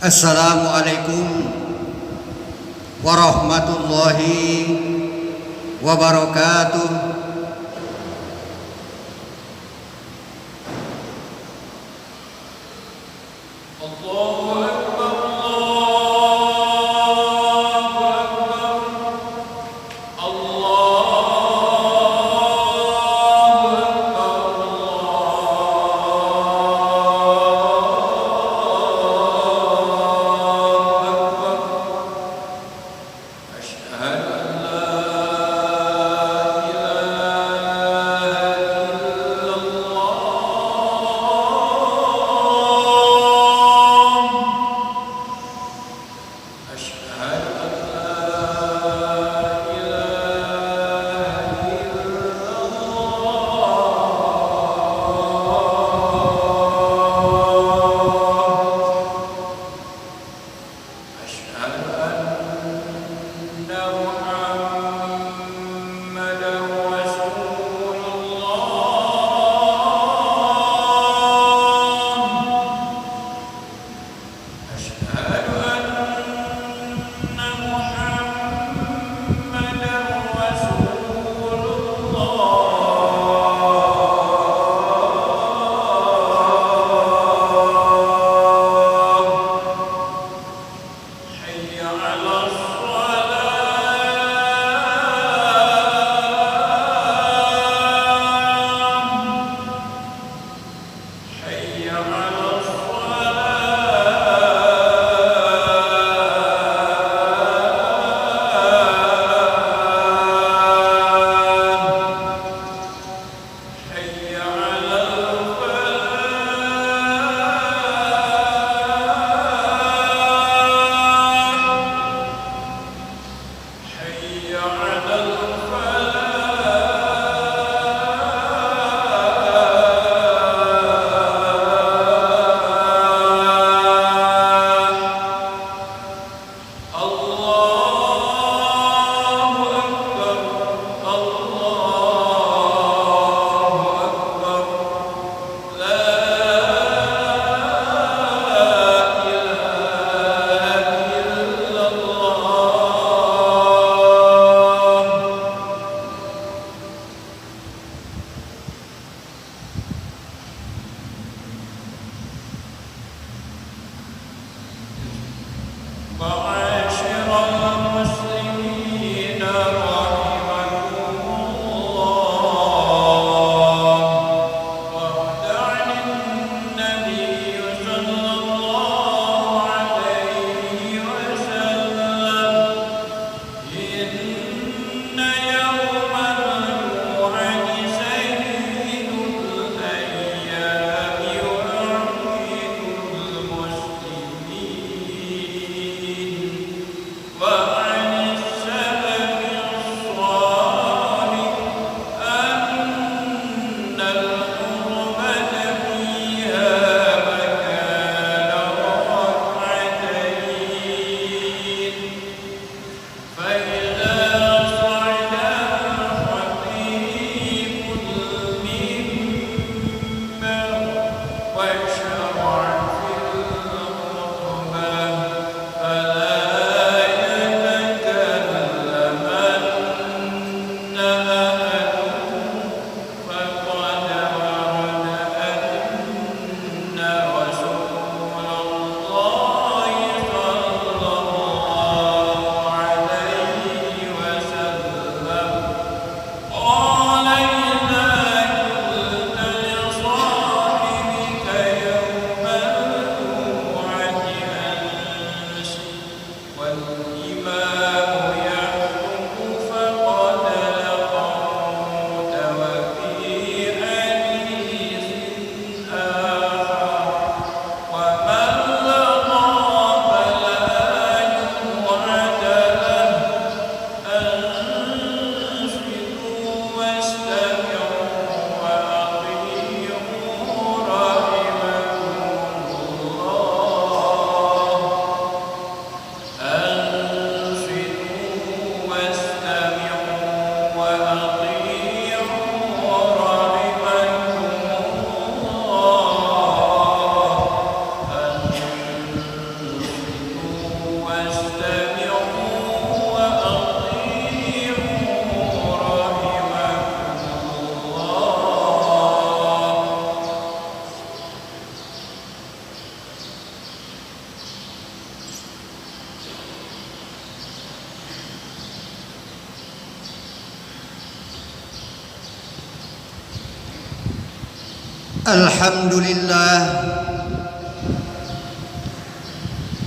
Assalamualaikum warahmatullahi wabarakatuh.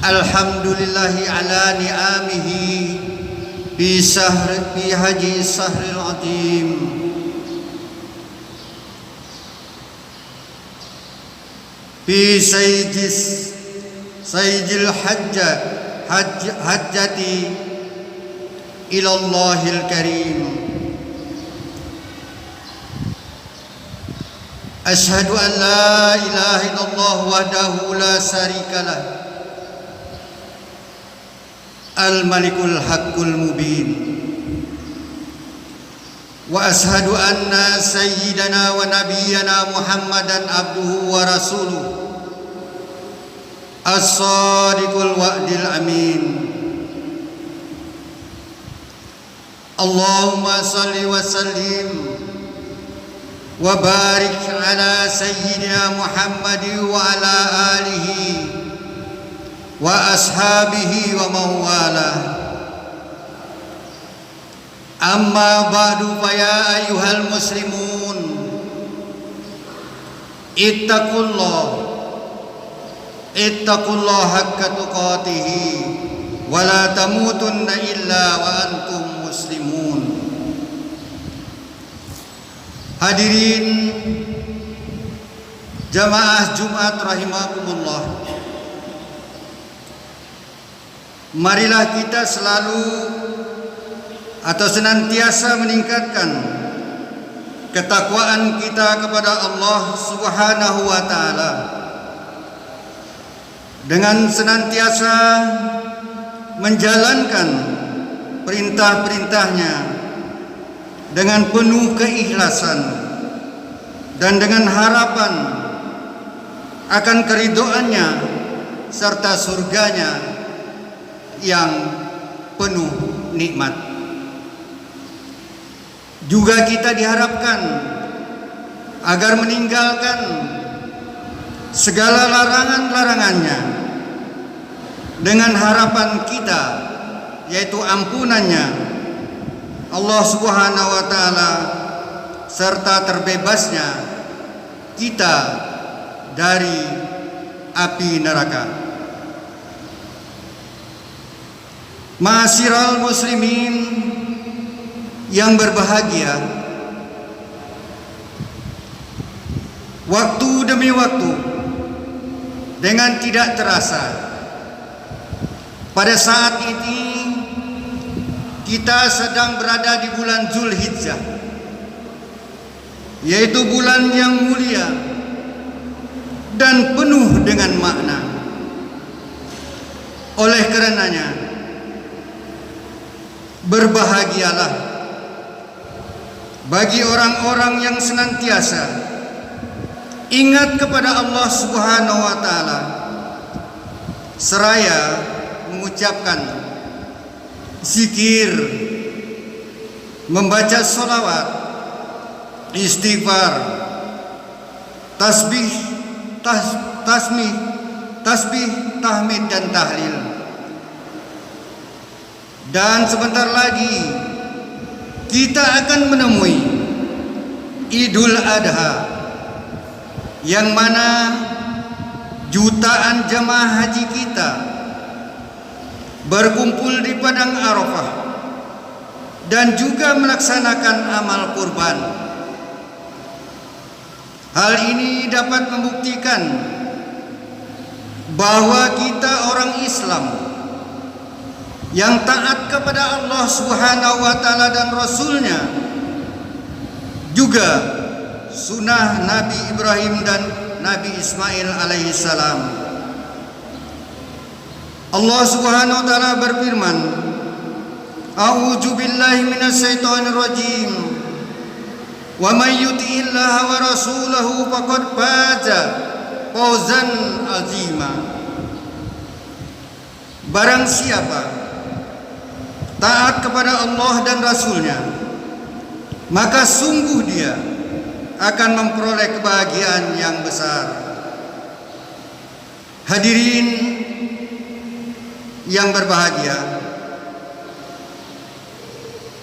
Alhamdulillahi ala ni'amihi bi haji sahril azim. Bi sayyidil hajjati ilallahil karim. Ashhadu an la ilaha illallah wahdahu la syarika lah, al-malikul haqqul mubin. Wa ashhadu anna sayyidana wa nabiyyana Muhammadan abduhu wa rasuluh, as-sadiqul wa'dil amin. Allahumma salli wa sallim wa barik ala sayyidina Muhammad wa ala alihi wa ashabihi wa mawala. Amma ba'du, fa ya ayyuhal muslimun, ittaqullah haqqa tuqatih wa la tamutunna illa wa antum muslimun. Hadirin jamaah Jumat rahimakumullah, marilah kita selalu atau senantiasa meningkatkan ketakwaan kita kepada Allah Subhanahu wa taala dengan senantiasa menjalankan perintah-perintahnya dengan penuh keikhlasan dan dengan harapan akan keridhoannya serta surganya yang penuh nikmat. Juga kita diharapkan agar meninggalkan segala larangan-larangannya dengan harapan kita, yaitu ampunannya Allah Subhanahu wa taala serta terbebasnya kita dari api neraka. Ma'asyiral muslimin yang berbahagia, waktu demi waktu dengan tidak terasa pada saat ini kita sedang berada di bulan Zulhijjah, yaitu bulan yang mulia dan penuh dengan makna. Oleh karenanya, berbahagialah bagi orang-orang yang senantiasa ingat kepada Allah Subhanahu wa taala seraya mengucapkan zikir, membaca sholawat, istighfar, tasbih, tahmid dan tahlil. Dan sebentar lagi kita akan menemui Idul Adha, yang mana jutaan jemaah haji kita berkumpul di padang Arafah dan juga melaksanakan amal kurban. Hal ini dapat membuktikan bahwa kita orang Islam yang taat kepada Allah Subhanahu wa taala dan Rasulnya, juga sunnah Nabi Ibrahim dan Nabi Ismail alaihi salam. Allah Subhanahu wa taala berfirman, A'udzu billahi minasyaitonir rajim. Wa may yuti'illaha wa rasulahu faqad faza fawzan azima. Barang siapa taat kepada Allah dan Rasul-Nya, maka sungguh dia akan memperoleh kebahagiaan yang besar. Hadirin yang berbahagia,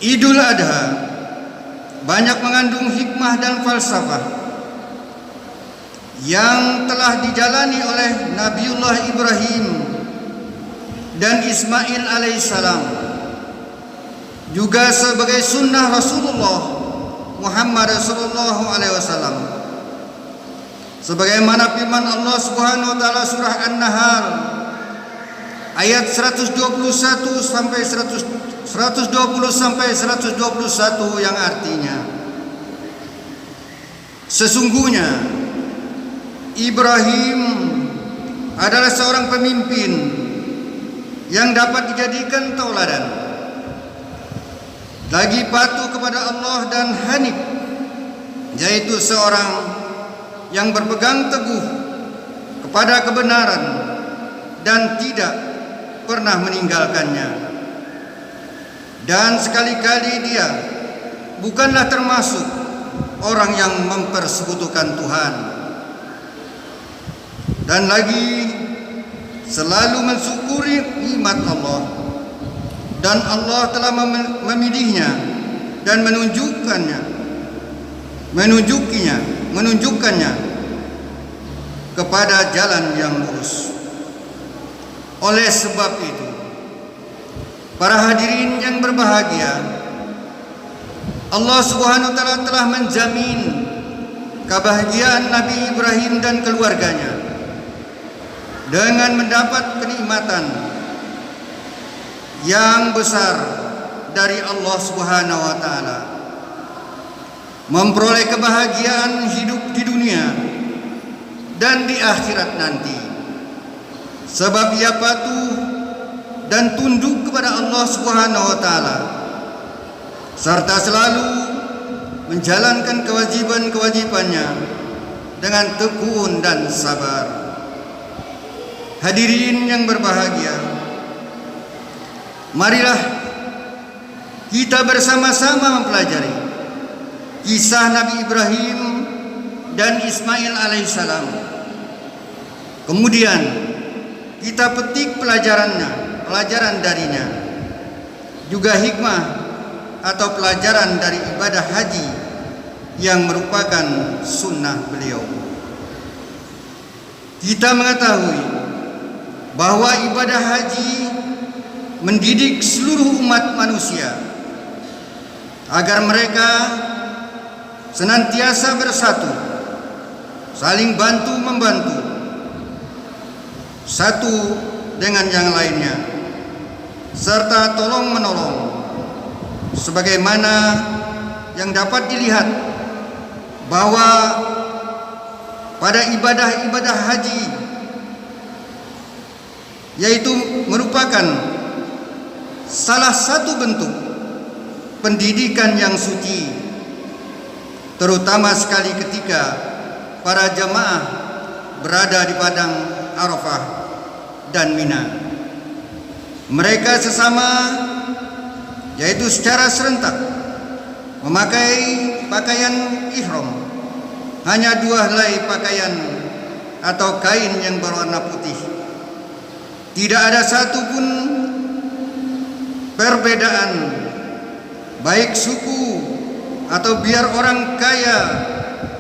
Idul Adha banyak mengandung hikmah dan falsafah yang telah dijalani oleh Nabiullah Ibrahim dan Ismail alaihissalam, juga sebagai sunnah Rasulullah Muhammad sallallahu alaihi wasallam, sebagaimana firman Allah Subhanahu wa taala surah An-Nahl ayat 120 sampai 121 yang artinya, sesungguhnya Ibrahim adalah seorang pemimpin yang dapat dijadikan tauladan, lagi patuh kepada Allah dan hanif, yaitu seorang yang berpegang teguh kepada kebenaran dan tidak pernah meninggalkannya. Dan sekali-kali dia bukanlah termasuk orang yang mempersekutukan Tuhan, dan lagi selalu mensyukuri nikmat Allah, dan Allah telah memilihnya dan menunjukkannya kepada jalan yang lurus. Oleh sebab itu, para hadirin yang berbahagia, Allah Subhanahu wa taala telah menjamin kebahagiaan Nabi Ibrahim dan keluarganya dengan mendapat kenikmatan yang besar dari Allah Subhanahu wa taala, memperoleh kebahagiaan hidup di dunia dan di akhirat nanti, sebab ia patuh dan tunduk kepada Allah Subhanahu wa taala serta selalu menjalankan kewajiban-kewajibannya dengan tekun dan sabar. Hadirin yang berbahagia, marilah kita bersama-sama mempelajari kisah Nabi Ibrahim dan Ismail alaihissalam. Kemudian kita petik pelajaran darinya, juga hikmah atau pelajaran dari ibadah haji yang merupakan sunnah beliau. Kita mengetahui bahwa ibadah haji mendidik seluruh umat manusia agar mereka senantiasa bersatu, saling bantu-membantu satu dengan yang lainnya, serta tolong-menolong, sebagaimana yang dapat dilihat bahwa pada ibadah-ibadah haji, yaitu merupakan salah satu bentuk pendidikan yang suci, terutama sekali ketika para jamaah berada di padang Arafah dan Mina. Mereka sesama, yaitu secara serentak, memakai pakaian ihram, hanya 2 helai pakaian atau kain yang berwarna putih. Tidak ada satupun perbedaan, baik suku atau biar orang kaya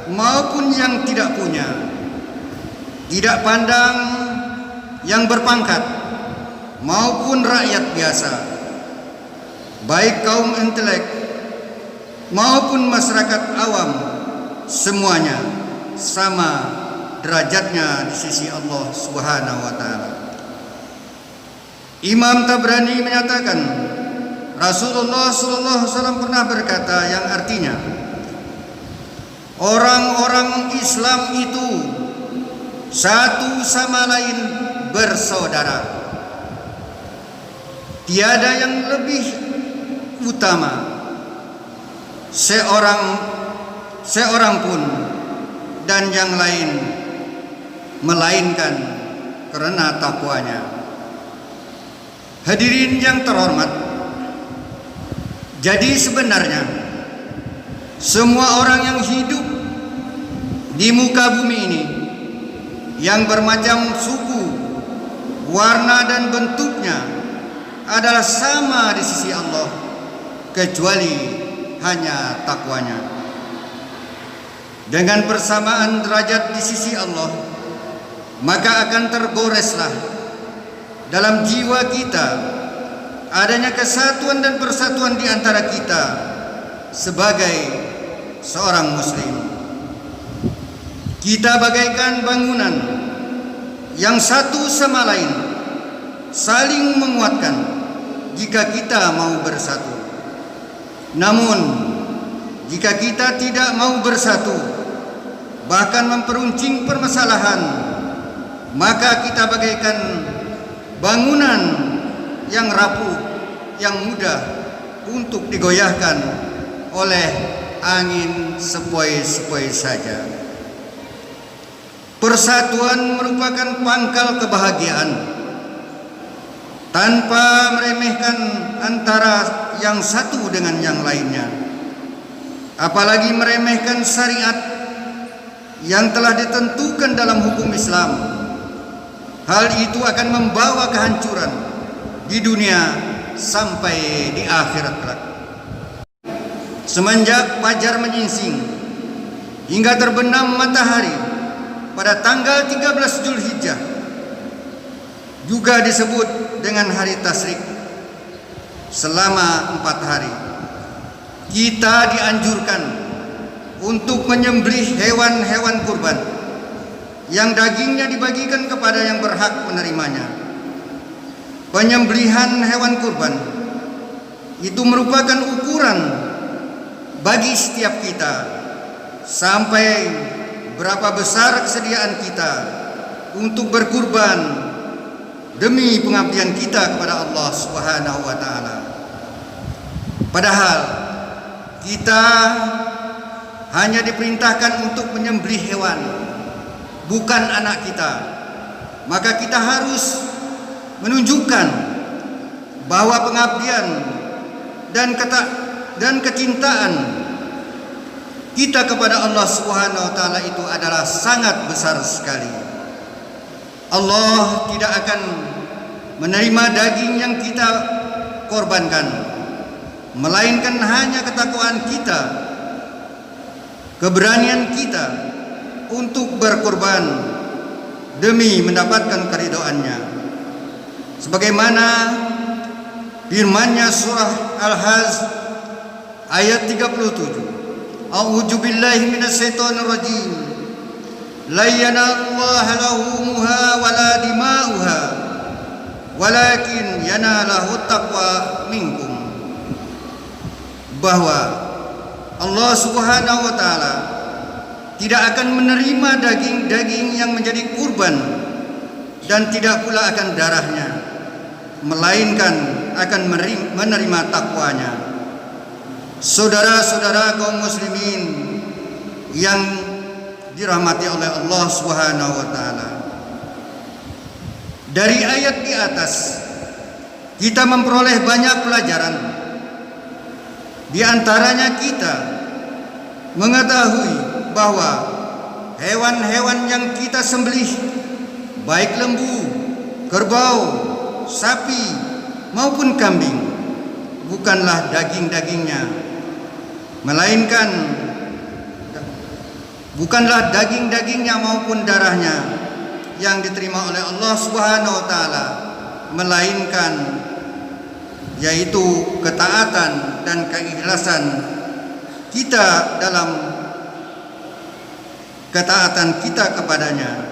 maupun yang tidak punya, tidak pandang yang berpangkat maupun rakyat biasa, baik kaum intelek maupun masyarakat awam, semuanya sama derajatnya di sisi Allah Subhanahu wa taala. Imam Tabrani menyatakan Rasulullah sallallahu alaihi wasallam pernah berkata yang artinya, orang-orang Islam itu satu sama lain bersaudara. Tiada yang lebih utama seorang pun dan yang lain melainkan karena takwanya. Hadirin yang terhormat, jadi sebenarnya semua orang yang hidup di muka bumi ini, yang bermacam suku, warna dan bentuknya adalah sama di sisi Allah, kecuali hanya takwanya. Dengan persamaan derajat di sisi Allah, maka akan tergoreslah dalam jiwa kita adanya kesatuan dan persatuan di antara kita sebagai seorang muslim. Kita bagaikan bangunan yang satu sama lain saling menguatkan jika kita mau bersatu. Namun jika kita tidak mau bersatu, bahkan memperuncing permasalahan, maka kita bagaikan bangunan yang rapuh, yang mudah untuk digoyahkan oleh angin sepoi-sepoi saja. Persatuan merupakan pangkal kebahagiaan. Tanpa meremehkan antara yang satu dengan yang lainnya, apalagi meremehkan syariat yang telah ditentukan dalam hukum Islam, hal itu akan membawa kehancuran di dunia sampai di akhirat kelak. Semenjak fajar menyingsing hingga terbenam matahari pada tanggal 13 Zulhijjah, juga disebut dengan hari tasyrik, selama 4 hari kita dianjurkan untuk menyembelih hewan-hewan kurban yang dagingnya dibagikan kepada yang berhak menerimanya. Penyembelihan hewan kurban itu merupakan ukuran bagi setiap kita sampai berapa besar kesediaan kita untuk berkurban demi pengabdian kita kepada Allah Subhanahu wa taala. Padahal kita hanya diperintahkan untuk menyembelih hewan, bukan anak kita. Maka kita harus menunjukkan bahwa pengabdian dan kecintaan kita kepada Allah Subhanahu wa taala itu adalah sangat besar sekali. Allah tidak akan menerima daging yang kita korbankan, melainkan hanya ketakwaan kita, keberanian kita untuk berkorban demi mendapatkan keridhaannya. Sebagaimana firman-Nya surah Al-Hajj ayat 37, A'udzu billahi minasyaitonir rajim. La yanallaha lahumuha wala dima'uha walakin yanalahu taqwa minkum. Bahwa Allah Subhanahu wa taala tidak akan menerima daging-daging yang menjadi kurban dan tidak pula akan darahnya, melainkan akan menerima takwanya. Saudara-saudara kaum muslimin yang dirahmati oleh Allah Subhanahu wa taala, dari ayat di atas kita memperoleh banyak pelajaran. Di antaranya kita mengetahui bahwa hewan-hewan yang kita sembelih, baik lembu, kerbau, sapi maupun kambing, bukanlah daging-dagingnya, melainkan bukanlah daging-dagingnya maupun darahnya yang diterima oleh Allah Subhanahu wa taala, melainkan yaitu ketaatan dan keikhlasan kita dalam ketaatan kita kepadanya,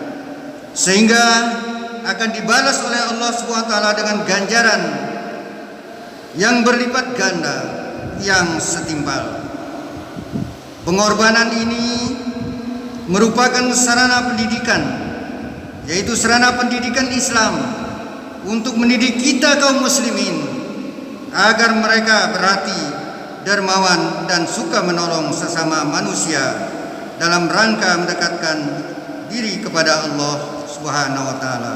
sehingga akan dibalas oleh Allah Subhanahu wa taala dengan ganjaran yang berlipat ganda, yang setimpal. Pengorbanan ini merupakan sarana pendidikan, yaitu sarana pendidikan Islam untuk mendidik kita kaum muslimin agar mereka berhati dermawan dan suka menolong sesama manusia dalam rangka mendekatkan diri kepada Allah Subhanahu wa taala.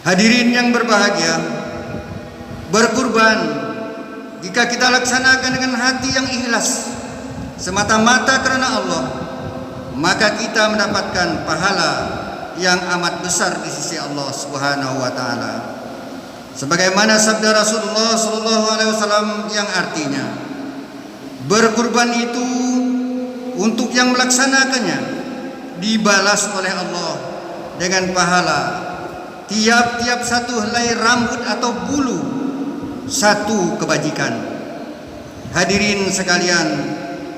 Hadirin yang berbahagia, berkurban jika kita laksanakan dengan hati yang ikhlas semata-mata karena Allah, maka kita mendapatkan pahala yang amat besar di sisi Allah Subhanahu wa taala. Sebagaimana sabda Rasulullah sallallahu alaihi wasallam yang artinya, berkurban itu untuk yang melaksanakannya dibalas oleh Allah dengan pahala tiap-tiap satu helai rambut atau bulu satu kebajikan. Hadirin sekalian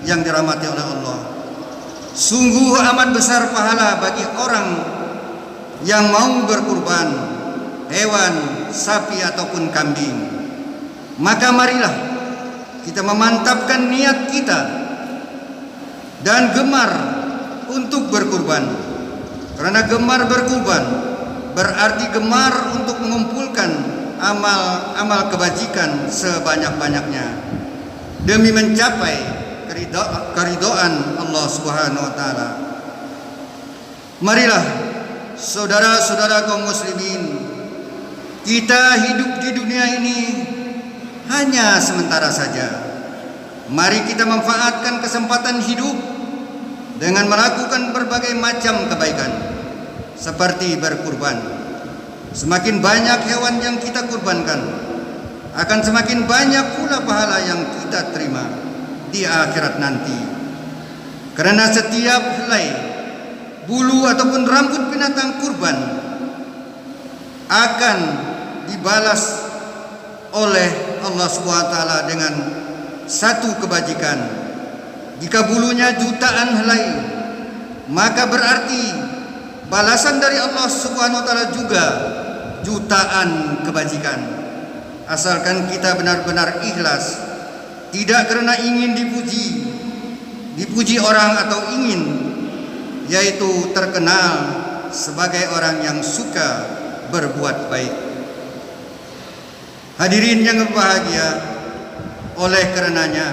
yang dirahmati oleh Allah, sungguh amat besar pahala bagi orang yang mau berkurban hewan, sapi ataupun kambing. Maka marilah kita memantapkan niat kita dan gemar untuk berkurban. Karena gemar berkurban berarti gemar untuk mengumpulkan amal kebajikan sebanyak-banyaknya demi mencapai keridhaan Allah Subhanahu wa taala. Marilah saudara-saudara kaum muslimin, kita hidup di dunia ini hanya sementara saja. Mari kita manfaatkan kesempatan hidup dengan melakukan berbagai macam kebaikan seperti berkurban. Semakin banyak hewan yang kita kurbankan, akan semakin banyak pula pahala yang kita terima di akhirat nanti. Karena setiap helai bulu ataupun rambut binatang kurban akan dibalas oleh Allah SWT dengan satu kebajikan. Jika bulunya jutaan helai, maka berarti balasan dari Allah Subhanahu wa taala juga jutaan kebajikan. Asalkan kita benar-benar ikhlas, tidak karena ingin dipuji orang atau ingin yaitu terkenal sebagai orang yang suka berbuat baik. Hadirin yang berbahagia, oleh karenanya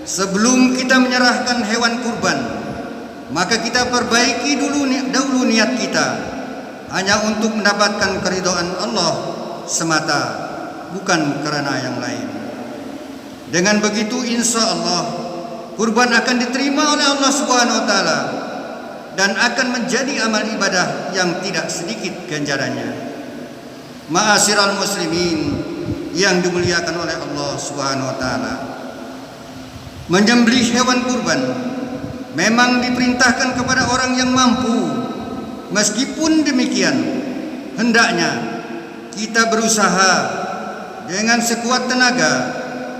sebelum kita menyerahkan hewan kurban, maka kita perbaiki dulu niat kita hanya untuk mendapatkan keridhaan Allah semata, bukan karena yang lain. Dengan begitu insya Allah kurban akan diterima oleh Allah Subhanahu wa taala dan akan menjadi amal ibadah yang tidak sedikit ganjarannya. Ma'asyiral muslimin yang dimuliakan oleh Allah Subhanahu wa taala, menyembelih hewan kurban memang diperintahkan kepada orang yang mampu. Meskipun demikian, hendaknya kita berusaha dengan sekuat tenaga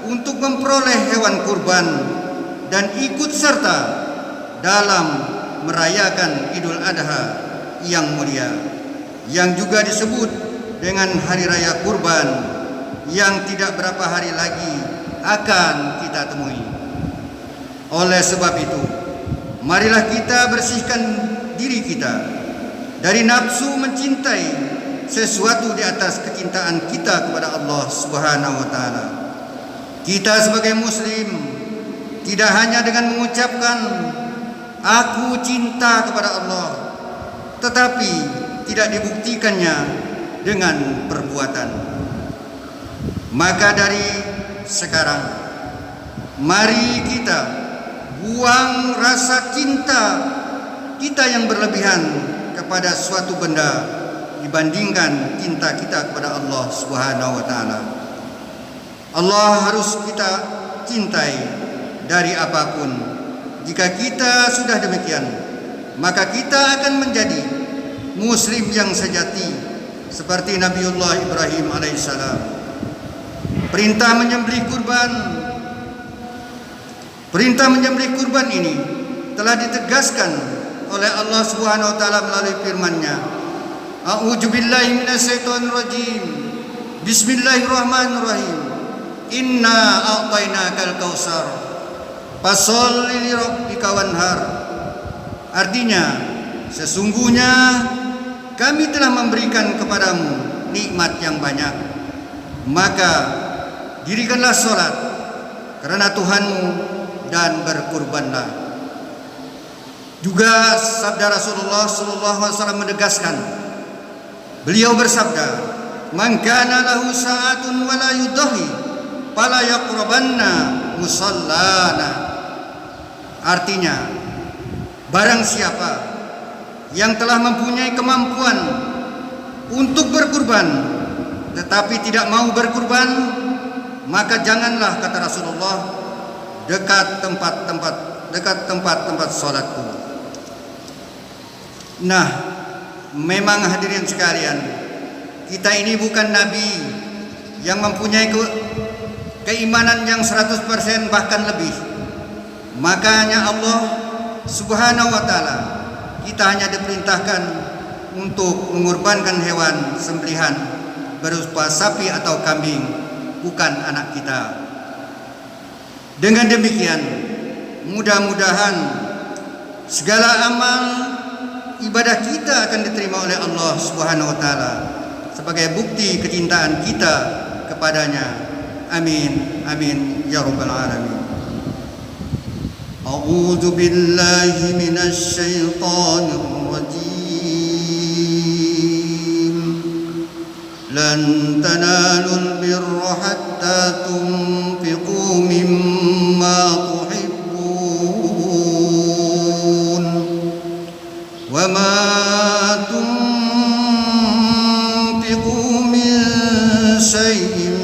untuk memperoleh hewan kurban dan ikut serta dalam merayakan Idul Adha yang mulia, yang juga disebut dengan hari raya kurban, yang tidak berapa hari lagi akan kita temui. Oleh sebab itu, marilah kita bersihkan diri kita dari nafsu mencintai sesuatu di atas kecintaan kita kepada Allah Subhanahu wa taala. Kita sebagai muslim tidak hanya dengan mengucapkan aku cinta kepada Allah, tetapi tidak dibuktikannya dengan perbuatan. Maka dari sekarang mari kita buang rasa cinta kita yang berlebihan kepada suatu benda dibandingkan cinta kita kepada Allah Subhanahu wa taala. Allah harus kita cintai dari apapun. Jika kita sudah demikian, maka kita akan menjadi muslim yang sejati seperti Nabiullah Ibrahim alaihissalam. Perintah menyembelih kurban ini telah ditegaskan oleh Allah Subhanahu wa taala melalui firman-Nya. A'udzubillahi minasyaitonir rajim. Bismillahirrahmanirrahim. Inna a'tainakal kautsar. Fasholli li rabbika wanhar. Artinya, sesungguhnya kami telah memberikan kepadamu nikmat yang banyak, maka dirikanlah salat karena Tuhanmu dan berkurbanlah. Juga sabda Rasulullah sallallahu alaihi wasallam menegaskan Beliau bersabda, "Man kana lahu sa'atun wa la yudahi, fala yaqrabanna musallana." Artinya, barang siapa yang telah mempunyai kemampuan untuk berkurban tetapi tidak mau berkurban, maka janganlah, kata Rasulullah, dekat tempat-tempat salatku. Nah, memang hadirin sekalian, kita ini bukan nabi yang mempunyai keimanan yang 100% bahkan lebih. Makanya Allah Subhanahu wa taala, kita hanya diperintahkan untuk mengorbankan hewan sembelihan berupa sapi atau kambing, bukan anak kita. Dengan demikian, mudah-mudahan segala amal ibadah kita akan diterima oleh Allah Subhanahu wa taala sebagai bukti kecintaan kita kepadanya. Amin, amin ya rabbal alamin. A'udzu billahi minasy syaithanir rajim. Lan tanalul birra hatta tunfiqu mimma tuhibbun. Wa ma tunfiqu min syai'in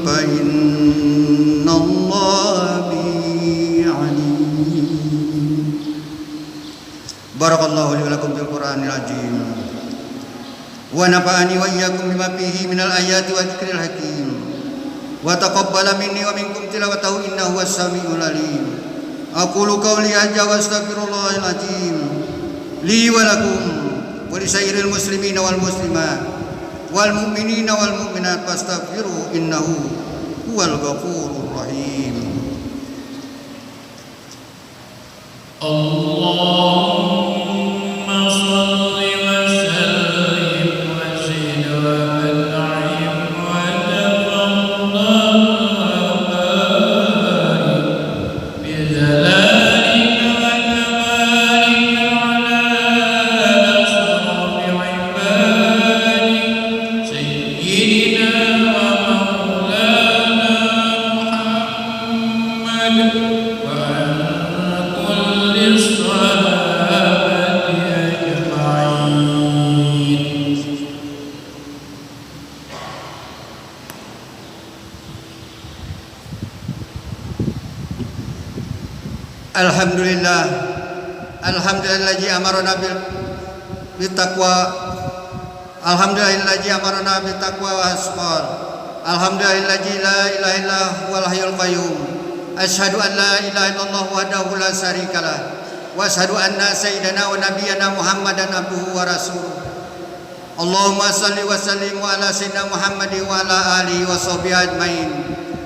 fa innallaha bihi alim. Barakallahu li wa lakum bil Qur'anil azim. Wa nafa'ani wa iyyakum bima fihi minal ayati wa dzikril hakim. Wa taqabbala minni wa minkum tilawatahu innahu was-sami'ul alim. Aqulu qawli hadza wa astaghfirullahal azim li wa lakum wa li sairil muslimina wal muslimat wal mu'minina wal mu'minat fastaghfiru innahu huwal ghafurur rahim. Allahumma shalli wa sallim wa zid wa an'im wa barik bi jalalika wa kamalika ala asrafi ibadik sayyidina wa maulana Muhammad wa ala kulli sahabati ajma'in. Alhamdulillah, alhamdulillahi amarna bil taqwa, alhamdulillahi amarna bil taqwa wa hasbal, alhamdulillahi la ilaha illa huwal hayyul qayyum, asyhadu an la ilaha illallah wahdahu la syarikalah, wa asyhadu anna sayyidana wa nabiyyana Muhammadan abduhu wa rasuluh. Allahumma salli wa sallim wa ala sayyidina Muhammadin wa ala alihi wa sahbihi ajmain.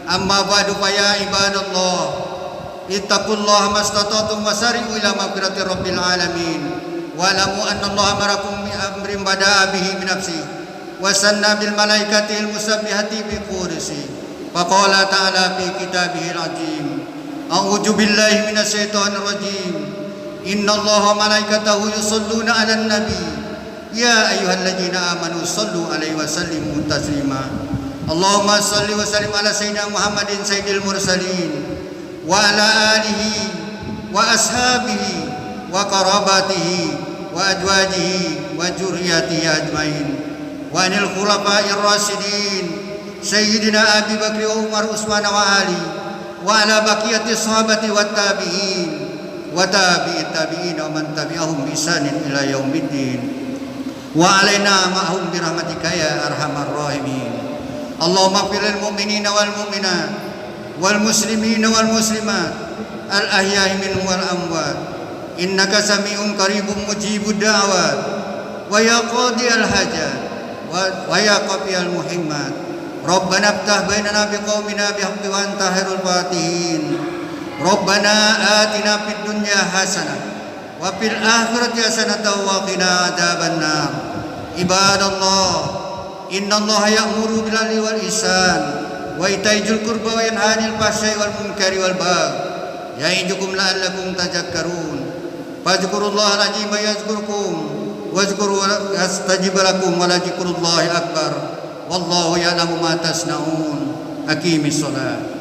Amma ba'du fa ya ibadallah, ittaqullaha mastata'tum wasari'u ila maghfirati rabbil alamin. Wa lamu anna Allah amarakum bi amrin bada'a bihi min nafsi wa sanna bil malaikati al musabbihati bi qudsi. Faqala ta'ala fi kitabihil azim. A'udzu billahi minasy syaithanir rajim. Innallaha wa malaikatahu yusholluna 'alan nabi. Ya ayyuhalladzina amanu shallu 'alaihi wa sallimu taslima. Allahumma shalli wa sallim ala sayyidina Muhammadin sayyidil mursalin wa ala alihi wa ashabihi wa qarabatihi wa azwajihi wa dzurriyyatihi ajmain wa anil khulafa'ir rasyidin sayyidina Abi Bakr wa Umar Utsman wa Ali wa ala baqiyati sahabati wat tabi'in wa tabi'it tabi'in wa man tabi'ahum bi ihsanin ila yaumiddin wa alaina ma'hum bi rahmatika ya arhamar rahimin. Allahumma fir lil mu'minina wal mu'minat wal muslimina wal muslimat al ahya'i minhum wal amwat innaka sami'un qaribun mujibud da'wat wa ya qadiyal hajat wa ya qafiyal muhimmat. Rabbana iftah bainana biqaumina bihaqqi wa anta khairul fatihin. Rabbana atina fid dunya hasanah wa fil akhirati hasanatan wa qina adzabannar. Ibadallah, innallaha ya'muru bil 'adli wal ihsan wa ita'i dzil qurba wa yanha 'anil fahsya'i wal munkari wal baghi ya'idukum la'allakum tadhakkarun. Fadhkurullaha al-'azima yazkurkum wazkuru astajib lakum wa la dzikrullahi akbar wallahu ya'lamu ma tasnaun. Aqimis shalah.